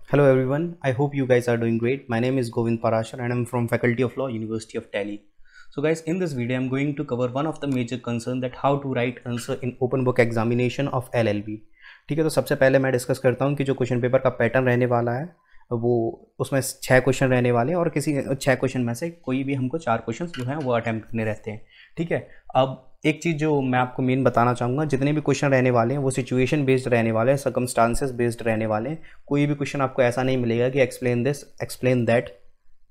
Hello everyone, I hope you guys are doing great. My name is Govind Parashar and I'm from Faculty of Law, University of Delhi. So guys, in this video I'm going to cover one of the major concern that how to write answer in open book examination of LLB. ठीक है, तो सबसे पहले मैं discuss करता हूँ कि जो क्वेश्चन पेपर का पैटर्न रहने वाला है वो उसमें 6 क्वेश्चन रहने वाले हैं और किसी 6 क्वेश्चन में से कोई भी हमको 4 क्वेश्चन जो हैं वो अटैम्प्ट करने रहते हैं। ठीक है, अब एक चीज़ जो मैं आपको मेन बताना चाहूँगा, जितने भी क्वेश्चन रहने वाले हैं वो सिचुएशन बेस्ड रहने वाले हैं, सर्कमस्टांसेस बेस्ड रहने वाले हैं। कोई भी क्वेश्चन आपको ऐसा नहीं मिलेगा कि एक्सप्लेन दिस एक्सप्लेन दैट,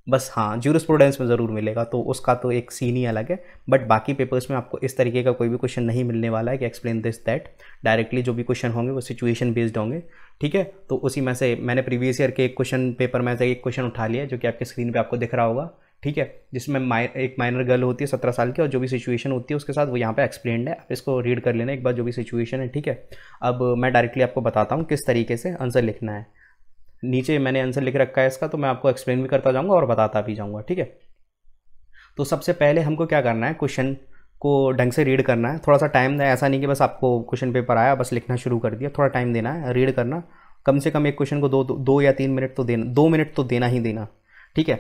बस हाँ ज्यूरिस्प्रूडेंस में ज़रूर मिलेगा, तो उसका तो एक सीन ही अलग है। बट बाकी पेपर्स में आपको इस तरीके का कोई भी क्वेश्चन नहीं मिलने वाला है कि एक्सप्लेन दिस दैट। डायरेक्टली जो भी क्वेश्चन होंगे वो सिचुएशन बेस्ड होंगे। ठीक है, तो उसी में से मैंने प्रीवियस ईयर के एक क्वेश्चन पेपर में से एक क्वेश्चन उठा लिया जो कि आपके स्क्रीन पे आपको दिख रहा होगा। ठीक है, जिसमें एक माइनर गर्ल होती है 17 साल की और जो भी सिचुएशन होती है उसके साथ वो यहाँ पे एक्सप्लेन्ड है। आप इसको रीड कर लेना एक बार, जो भी सिचुएशन है। ठीक है, अब मैं डायरेक्टली आपको बताता हूँ किस तरीके से आंसर लिखना है। नीचे मैंने आंसर लिख रखा है इसका, तो मैं आपको एक्सप्लेन भी करता जाऊँगा और बताता भी जाऊँगा। ठीक है, तो सबसे पहले हमको क्या करना है, क्वेश्चन को ढंग से रीड करना है। थोड़ा सा टाइम दें, ऐसा नहीं कि बस आपको क्वेश्चन पेपर आया बस लिखना शुरू कर दिया। थोड़ा टाइम देना है, रीड करना। कम से कम एक क्वेश्चन को दो या 3 मिनट तो देना, 2 मिनट तो देना ही देना। ठीक है,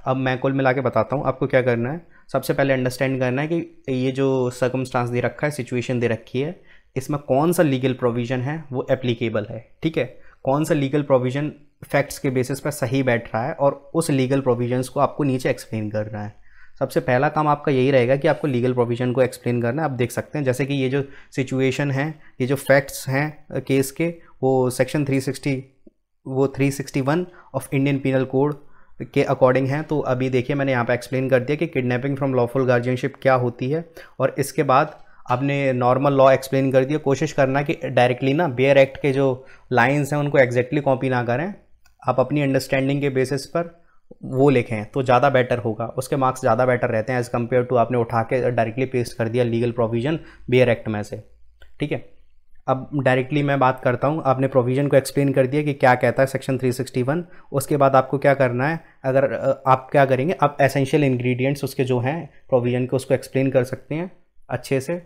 अब मैं कुल मिला के बताता हूँ आपको क्या करना है। सबसे पहले अंडरस्टैंड करना है कि ये जो सर्कमस्टांस दे रखा है, सिचुएशन दे रखी है, इसमें कौन सा लीगल प्रोविज़न है वो एप्लीकेबल है। ठीक है, कौन सा लीगल प्रोविज़न फैक्ट्स के बेसिस पर सही बैठ रहा है और उस लीगल प्रोविजंस को आपको नीचे एक्सप्लेन करना है। सबसे पहला काम आपका यही रहेगा कि आपको लीगल प्रोविजन को एक्सप्लेन करना है। आप देख सकते हैं जैसे कि ये जो सिचुएशन है, ये जो फैक्ट्स हैं केस के, वो section 361 of Indian penal code के अकॉर्डिंग है। तो अभी देखिए मैंने यहाँ पे एक्सप्लेन कर दिया कि किडनैपिंग फ्रॉम लॉफुल गार्जियनशिप क्या होती है, और इसके बाद आपने नॉर्मल लॉ एक्सप्लेन कर दिया। कोशिश करना कि डायरेक्टली ना बेयर एक्ट के जो लाइंस हैं उनको एग्जैक्टली कॉपी ना करें, आप अपनी अंडरस्टैंडिंग के बेसिस पर वो लिखें तो ज़्यादा बेटर होगा। उसके मार्क्स ज़्यादा बेटर रहते हैं एज़ कम्पेयर टू आपने उठा के डायरेक्टली पेस्ट कर दिया लीगल प्रोविज़न बेयर एक्ट में से। ठीक है, अब डायरेक्टली मैं बात करता हूँ। आपने प्रोविज़न को एक्सप्लेन कर दिया कि क्या कहता है सेक्शन 361। उसके बाद आपको क्या करना है, अगर आप क्या करेंगे, आप एसेंशियल इंग्रेडिएंट्स उसके जो हैं प्रोविज़न के उसको एक्सप्लेन कर सकते हैं अच्छे से,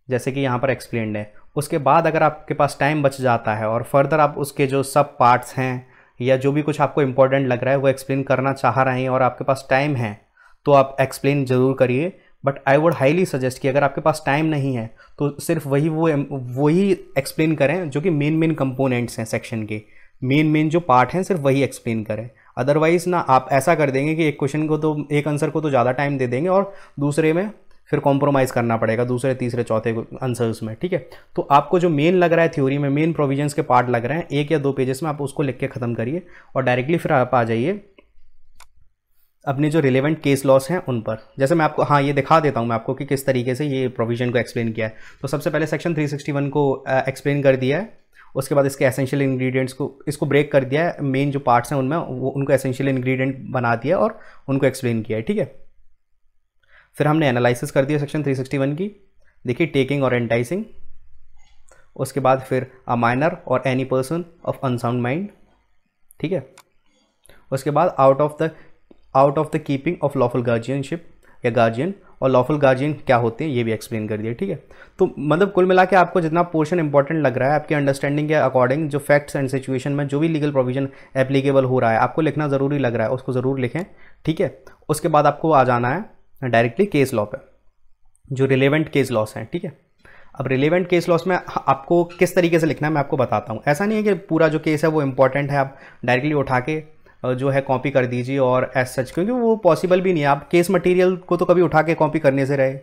जैसे कि यहाँ पर एक्सप्लेन्ड है। उसके बाद अगर आपके पास टाइम बच जाता है और फर्दर आप उसके जो सब पार्ट्स हैं या जो भी कुछ आपको इंपॉर्टेंट लग रहा है वो एक्सप्लेन करना चाह रहे हैं और आपके पास टाइम है तो आप एक्सप्लेन ज़रूर करिए। But I would highly suggest कि अगर आपके पास टाइम नहीं है तो सिर्फ वही एक्सप्लेन करें जो कि मेन कंपोनेंट्स हैं सेक्शन के, मेन जो पार्ट हैं सिर्फ वही एक्सप्लेन करें। अदरवाइज़ ना आप ऐसा कर देंगे कि एक क्वेश्चन को तो, एक आंसर को तो ज़्यादा टाइम दे देंगे और दूसरे में फिर कॉम्प्रोमाइज़ करना पड़ेगा दूसरे तीसरे चौथे आंसर्स में। ठीक है, तो आपको जो मेन लग रहा है थ्योरी में, मेन प्रोविजंस के पार्ट लग रहे हैं 1 या 2 पेजेस में, आप उसको लिख के ख़त्म करिए और डायरेक्टली फिर आप आ जाइए अपने जो रिलेवेंट केस लॉस हैं उन पर। जैसे मैं आपको ये दिखा देता हूँ मैं आपको कि किस तरीके से ये प्रोविजन को एक्सप्लेन किया है। तो सबसे पहले सेक्शन 361 को एक्सप्लेन कर दिया है। उसके बाद इसके एसेंशियल इंग्रेडिएंट्स को इसको ब्रेक कर दिया है, मेन जो पार्ट्स हैं उनमें वो उनको एसेंशियल इंग्रेडिएंट बना दिया और उनको एक्सप्लेन किया है। ठीक है, फिर हमने एनालिसिस कर दिया सेक्शन 361 की, देखिए टेकिंग और एंटाइसिंग। उसके बाद फिर अ माइनर और any person of unsound mind. ठीक है, उसके बाद out of the keeping of lawful guardianship या गार्जियन, और लॉफुल गार्जियन क्या होते हैं ये भी एक्सप्लेन कर दिया। ठीक है, तो मतलब कुल मिला के आपको जितना पोर्शन इंपॉर्टेंट लग रहा है आपकी अंडरस्टैंडिंग के अकॉर्डिंग, जो फैक्ट्स एंड सिचुएशन में जो भी लीगल प्रोविजन एप्लीकेबल हो रहा है आपको लिखना ज़रूरी लग रहा है उसको ज़रूर लिखें। ठीक है, उसके बाद आपको आ जाना है डायरेक्टली केस लॉ पे, जो रिलेवेंट केस लॉस हैं। ठीक है, अब रिलेवेंट केस लॉस में आपको किस तरीके से लिखना है मैं आपको बताता हूँ। ऐसा नहीं है कि पूरा जो केस है वो इंपॉर्टेंट है आप डायरेक्टली उठा के जो है कॉपी कर दीजिए और एज सच, क्योंकि वो पॉसिबल भी नहीं है। आप केस मटेरियल को तो कभी उठा के कॉपी करने से रहे।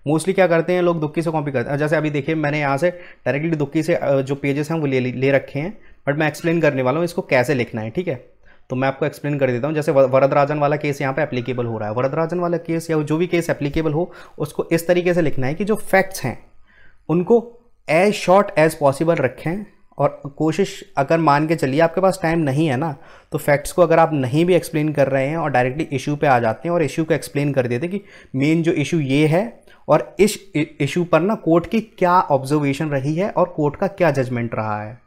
मोस्टली क्या करते हैं लोग, दुक्की से कॉपी करते हैं। जैसे अभी देखिए मैंने यहाँ से डायरेक्टली दुक्की से जो पेजेस हैं वो ले रखे हैं, बट मैं एक्सप्लेन करने वाला हूँ इसको कैसे लिखना है। ठीक है, तो मैं आपको एक्सप्लेन कर देता हूँ। जैसे वरदराजन वाला केस यहाँ पे एप्लीकेबल हो रहा है, वरदराजन वाला केस या जो भी केस एप्लीकेबल हो उसको इस तरीके से लिखना है कि जो फैक्ट्स हैं उनको एज शॉर्ट एज पॉसिबल रखें, और कोशिश, अगर मान के चलिए आपके पास टाइम नहीं है ना तो फैक्ट्स को अगर आप नहीं भी एक्सप्लेन कर रहे हैं और डायरेक्टली इशू पे आ जाते हैं और इशू को एक्सप्लेन कर देते कि मेन जो इशू ये है और इस इशू पर ना कोर्ट की क्या ऑब्जर्वेशन रही है और कोर्ट का क्या जजमेंट रहा है,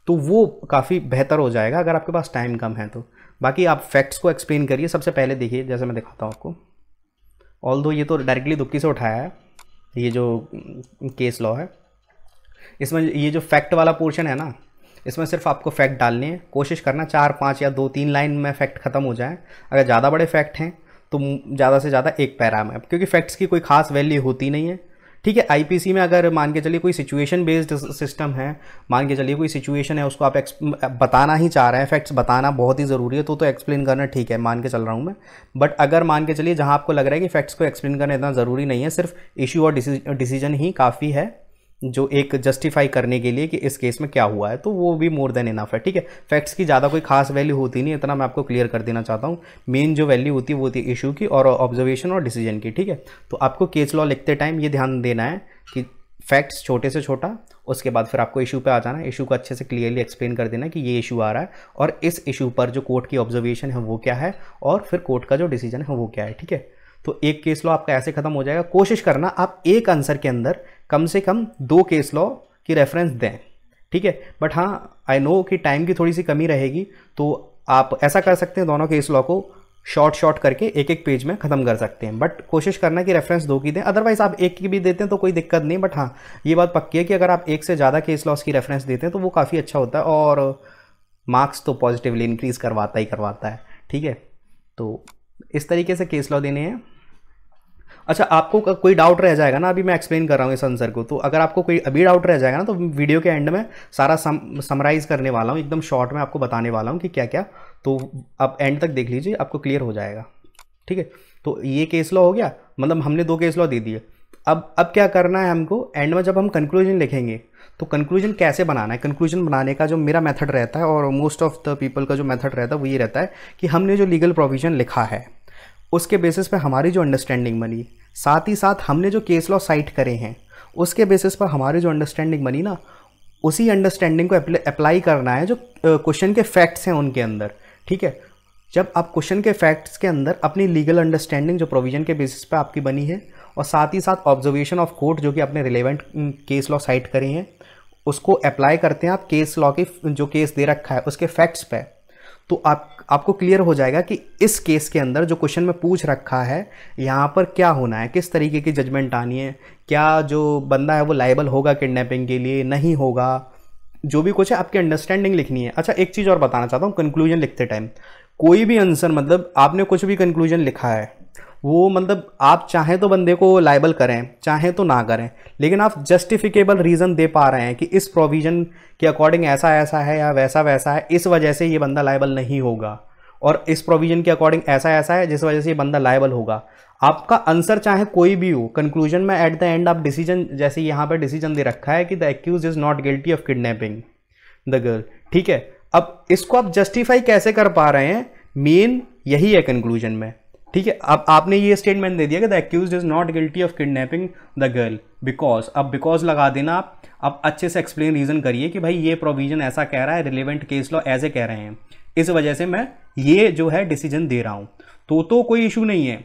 तो वो काफ़ी बेहतर हो जाएगा अगर आपके पास टाइम कम है तो। बाकी आप फैक्ट्स को एक्सप्लेन करिए। सबसे पहले देखिए, जैसे मैं दिखाता हूँ आपको, ऑल्दो ये तो डायरेक्टली दुक्की से उठाया है ये जो केस लॉ है, इसमें ये जो फैक्ट वाला पोर्शन है ना, इसमें सिर्फ आपको फैक्ट डालने हैं, कोशिश करना 4-5 या 2-3 लाइन में फैक्ट ख़त्म हो जाए। अगर ज़्यादा बड़े फैक्ट हैं तो ज़्यादा से ज़्यादा एक पैरा में, क्योंकि फैक्ट्स की कोई खास वैल्यू होती नहीं है, ठीक है। आईपीसी में अगर मान के चलिए कोई सिचुएशन बेस्ड सिस्टम है, मान के चलिए कोई सिचुएशन है, उसको आप बताना ही चाह रहे हैं, फैक्ट्स बताना बहुत ही ज़रूरी है, तो एक्सप्लेन करना ठीक है, मान के चल रहा हूँ मैं। बट अगर मान के चलिए जहाँ आपको लग रहा है कि फैक्ट्स को एक्सप्लेन करना इतना ज़रूरी नहीं है, सिर्फ इशू और डिसीजन ही काफ़ी है जो एक जस्टिफाई करने के लिए कि इस केस में क्या हुआ है, तो वो भी मोर देन इनफ है, ठीक है। फैक्ट्स की ज़्यादा कोई खास वैल्यू होती नहीं, इतना मैं आपको क्लियर कर देना चाहता हूँ। मेन जो वैल्यू होती है वो होती है इशू की और ऑब्जर्वेशन और डिसीजन की, ठीक है। तो आपको केस लॉ लिखते टाइम ये ध्यान देना है कि फैक्ट्स छोटे से छोटा, उसके बाद फिर आपको इशू पे आ जाना है, इशू को अच्छे से क्लियरली एक्सप्लेन कर देना कि ये इशू आ रहा है और इस इशू पर जो कोर्ट की ऑब्जर्वेशन है वो क्या है और फिर कोर्ट का जो डिसीजन है वो क्या है, ठीक है। तो एक केस लॉ आपका ऐसे खत्म हो जाएगा। कोशिश करना आप एक आंसर के अंदर कम से कम 2 केस लॉ की रेफरेंस दें, ठीक है। बट हाँ, आई नो कि टाइम की थोड़ी सी कमी रहेगी, तो आप ऐसा कर सकते हैं, दोनों केस लॉ को शॉर्ट करके एक पेज में ख़त्म कर सकते हैं। बट कोशिश करना कि रेफरेंस 2 की दें, अदरवाइज आप 1 की भी देते हैं तो कोई दिक्कत नहीं। बट हाँ, ये बात पक्की है कि अगर आप 1 से ज़्यादा केस लॉस की रेफरेंस देते हैं तो वो काफ़ी अच्छा होता है और मार्क्स तो पॉजिटिवली इंक्रीज़ करवाता है, ठीक है। तो इस तरीके से केस लॉ देने हैं। अच्छा, आपको कोई डाउट रह जाएगा ना, अभी मैं एक्सप्लेन कर रहा हूँ इस आंसर को, तो अगर आपको कोई अभी डाउट रह जाएगा ना तो वीडियो के एंड में सारा समराइज करने वाला हूँ, एकदम शॉर्ट में आपको बताने वाला हूँ कि क्या क्या, तो आप एंड तक देख लीजिए, आपको क्लियर हो जाएगा, ठीक है। तो ये केस लॉ हो गया, मतलब हमने 2 केस लॉ दे दिए। अब क्या करना है हमको, एंड में जब हम कंक्लूजन लिखेंगे तो कंक्लूजन कैसे बनाना है। कंक्लूजन बनाने का जो मेरा मेथड रहता है और मोस्ट ऑफ द पीपल का जो मेथड रहता है वो ये रहता है कि हमने जो लीगल प्रोविजन लिखा है उसके बेसिस पे हमारी जो अंडरस्टैंडिंग बनी, साथ ही साथ हमने जो केस लॉ साइट करे हैं उसके बेसिस पर हमारी जो अंडरस्टैंडिंग बनी ना, उसी अंडरस्टैंडिंग को अप्लाई करना है जो क्वेश्चन के फैक्ट्स हैं उनके अंदर, ठीक है। जब आप क्वेश्चन के फैक्ट्स के अंदर अपनी लीगल अंडरस्टैंडिंग जो प्रोविजन के बेसिस पे आपकी बनी है और साथ ही साथ ऑब्जर्वेशन ऑफ कोर्ट जो कि अपने रिलेवेंट केस लॉ साइट करे हैं उसको अप्लाई करते हैं आप केस लॉ की जो केस दे रखा है उसके फैक्ट्स पे, तो आपको क्लियर हो जाएगा कि इस केस के अंदर जो क्वेश्चन में पूछ रखा है यहाँ पर क्या होना है, किस तरीके की जजमेंट आनी है, क्या जो बंदा है वो लायबल होगा किडनैपिंग के लिए, नहीं होगा, जो भी कुछ है आपकी अंडरस्टैंडिंग लिखनी है। अच्छा, एक चीज़ और बताना चाहता हूँ, कंक्लूजन लिखते टाइम कोई भी आंसर, मतलब आपने कुछ भी कंक्लूजन लिखा है वो मतलब आप चाहें तो बंदे को लायबल करें, चाहें तो ना करें, लेकिन आप जस्टिफिकेबल रीज़न दे पा रहे हैं कि इस प्रोविज़न के अकॉर्डिंग ऐसा ऐसा है या वैसा वैसा है, इस वजह से ये बंदा लायबल नहीं होगा, और इस प्रोविज़न के अकॉर्डिंग ऐसा ऐसा है जिस वजह से ये बंदा लायबल होगा। आपका आंसर चाहे कोई भी हो, कंक्लूजन में एट द एंड आप डिसीजन, जैसे यहाँ पर डिसीजन दे रखा है कि the accused is not guilty of kidnapping the girl, ठीक है। अब इसको आप जस्टिफाई कैसे कर पा रहे हैं, मेन यही है कंक्लूजन में, ठीक है। अब आपने ये स्टेटमेंट दे दिया कि the accused is not guilty of kidnapping the girl because, अब बिकॉज लगा देना आप अच्छे से एक्सप्लेन रीजन करिए कि भाई ये प्रोविजन ऐसा कह रहा है, रिलेवेंट केस लॉ ऐसे कह रहे हैं, इस वजह से मैं ये जो है डिसीजन दे रहा हूं, तो कोई इशू नहीं है।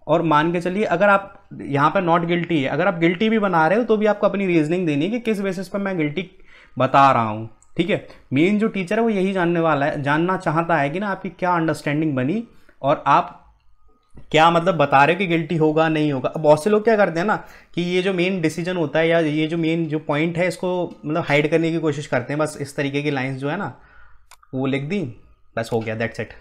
और मान के चलिए अगर आप यहाँ पर नॉट गिल्टी है, अगर आप गिल्टी भी बना रहे हो तो भी आपको अपनी रीजनिंग देनी है कि किस बेसिस पर मैं गिल्टी बता रहा हूँ, ठीक है। मेन जो टीचर है वो यही जानने वाला है, जानना चाहता है कि ना आपकी क्या अंडरस्टैंडिंग बनी और आप क्या मतलब बता रहे हो कि गिल्टी होगा नहीं होगा। अब बहुत से लोग क्या करते हैं ना कि ये जो मेन डिसीजन होता है या ये जो मेन जो पॉइंट है इसको मतलब हाइड करने की कोशिश करते हैं, बस इस तरीके की लाइंस जो है ना वो लिख दी, बस हो गया, दैट्स इट।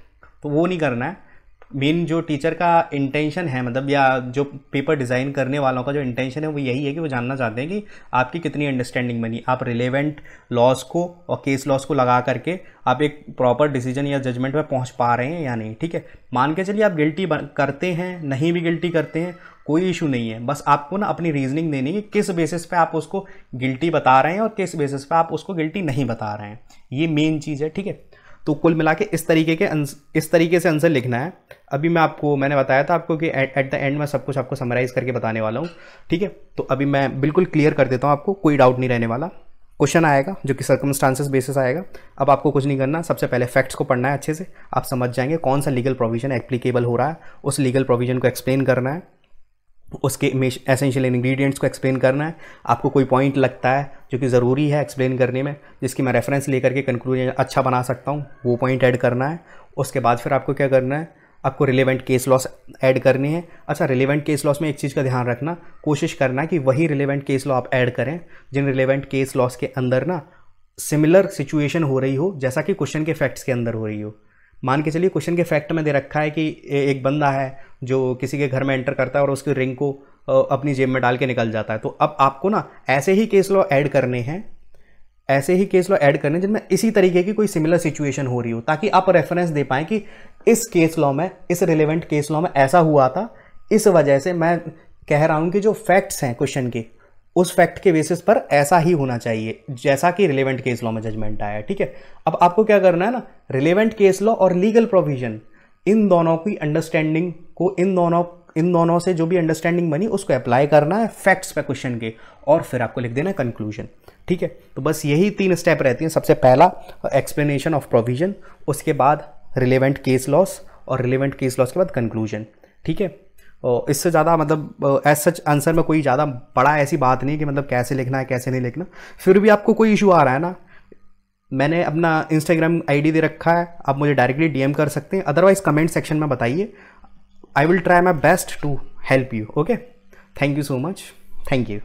तो वो नहीं करना है। मेन जो टीचर का इंटेंशन है, मतलब या जो पेपर डिज़ाइन करने वालों का जो इंटेंशन है वो यही है कि वो जानना चाहते हैं कि आपकी कितनी अंडरस्टैंडिंग बनी, आप रिलेवेंट लॉज को और केस लॉज को लगा करके आप एक प्रॉपर डिसीजन या जजमेंट पे पहुंच पा रहे हैं या नहीं, ठीक है। मान के चलिए आप गिल्टी करते हैं, नहीं भी गिल्टी करते हैं, कोई इशू नहीं है, बस आपको ना अपनी रीजनिंग देनी है कि किस बेसिस पे आप उसको गिल्टी बता रहे हैं और किस बेसिस पे आप उसको गिल्टी नहीं बता रहे हैं, ये मेन चीज़ है, ठीक है। तो कुल मिला के इस तरीके से आंसर लिखना है। अभी मैंने बताया था आपको कि एट द एंड में सब कुछ आपको समराइज़ करके बताने वाला हूँ, ठीक है। तो अभी मैं बिल्कुल क्लियर कर देता हूँ आपको, कोई डाउट नहीं रहने वाला। क्वेश्चन आएगा जो कि सर्कमस्टांसेस बेसिस आएगा। अब आपको कुछ नहीं करना, सबसे पहले फैक्ट्स को पढ़ना है अच्छे से, आप समझ जाएंगे कौन सा लीगल प्रोविजन एप्लीकेबल हो रहा है, उस लीगल प्रोविजन को एक्सप्लेन करना है, उसके एसेंशियल इंग्रेडिएंट्स को एक्सप्लेन करना है। आपको कोई पॉइंट लगता है जो कि ज़रूरी है एक्सप्लेन करने में, जिसकी मैं रेफरेंस लेकर के कंक्लूजन अच्छा बना सकता हूँ, वो पॉइंट ऐड करना है। उसके बाद फिर आपको क्या करना है, आपको रिलेवेंट केस लॉस ऐड करनी है। अच्छा, रिलेवेंट केस लॉस में एक चीज़ का ध्यान रखना, कोशिश करना कि वही रिलेवेंट केस लॉ आप ऐड करें जिन रिलेवेंट केस लॉस के अंदर ना सिमिलर सिचुएशन हो रही हो जैसा कि क्वेश्चन के फैक्ट्स के अंदर हो रही हो। मान के चलिए क्वेश्चन के फैक्ट में दे रखा है कि एक बंदा है जो किसी के घर में एंटर करता है और उसकी रिंग को अपनी जेब में डाल के निकल जाता है। तो अब आपको ना ऐसे ही केस लॉ ऐड करने हैं, ऐसे ही केस लॉ ऐड करने जिनमें इसी तरीके की कोई सिमिलर सिचुएशन हो रही हो, ताकि आप रेफरेंस दे पाएं कि इस केस लॉ में, इस रिलेवेंट केस लॉ में ऐसा हुआ था, इस वजह से मैं कह रहा हूं कि जो फैक्ट्स हैं क्वेश्चन के, उस फैक्ट के बेसिस पर ऐसा ही होना चाहिए जैसा कि रिलेवेंट केस लॉ में जजमेंट आया है। ठीक है, अब आपको क्या करना है ना, रिलेवेंट केस लॉ और लीगल प्रोविजन, इन दोनों की अंडरस्टैंडिंग को, इन दोनों से जो भी अंडरस्टैंडिंग बनी उसको अप्लाई करना है फैक्ट्स पे क्वेश्चन के, और फिर आपको लिख देना है कंक्लूजन। ठीक है, तो बस यही 3 स्टेप रहती हैं। सबसे पहला एक्सप्लेनेशन ऑफ प्रोविजन, उसके बाद रिलेवेंट केस लॉस, और रिलेवेंट केस लॉस के बाद कंक्लूजन। ठीक है, और इससे ज़्यादा मतलब एज सच आंसर में कोई ज़्यादा बड़ा ऐसी बात नहीं कि मतलब कैसे लिखना है कैसे नहीं लिखना। फिर भी आपको कोई इशू आ रहा है ना, मैंने अपना इंस्टाग्राम आईडी दे रखा है, आप मुझे डायरेक्टली डीएम कर सकते हैं, अदरवाइज कमेंट सेक्शन में बताइए। I will try my best to help you. Okay, thank you so much, thank you.